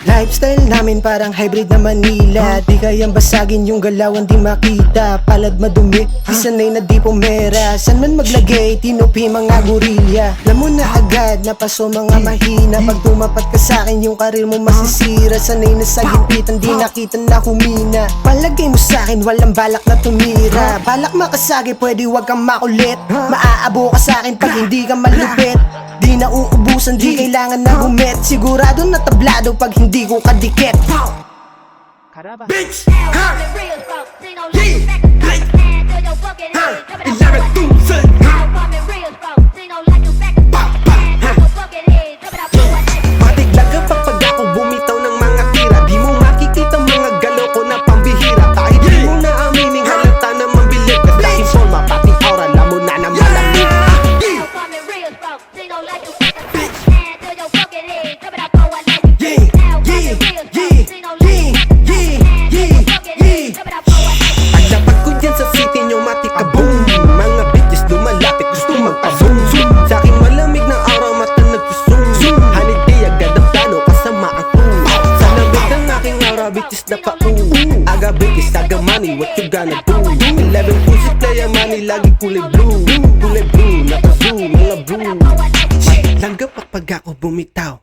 Lifestyle namin parang hybrid na Manila. Di kayang basagin yung galawan di makita. Palad madumi, di sanay na di pumera. San man maglagay, tinupi mga gorilya. Alam mo na agad na paso mga mahina. Pag tumapat ka sa'kin yung karir mo masisira. Sanay na sa gimpitan, di nakita na humina. Palagay mo sa'kin, walang balak na tumira. Balak makasagi, pwede wag kang makulit. Maaabo ka sa'kin pag hindi ka malupit. Di na uubusan, di kailangan na humit. Sigurado na tablado pag hindi ko kadikit. Bitch! Ha! Yeah! Like! Ha! 11,000! Matiglaga pag ako bumitaw ng mga tira. Di mo makikita mga galaw ko na pambihira. Kahit di mo na aminin, halata na mabilib. Kasi forma, pati aura, lamo na na malamig. Pagdapat ko dyan sa city nyo, matikaboom. Mga bitches lumalapit, gusto magpa-zoom. Sa'kin malamig na aura, mata nagsusum. Holiday agad ang plano, kasama ang crew. Sa lamig ng aking aura, bitches na pa-oo. Aga bitches, aga money, what you gonna do? 11 pussy playa money, lagi kulay blue. Kulay blue, naka-zoo, mga blue. Langgap kapag ako bumitaw.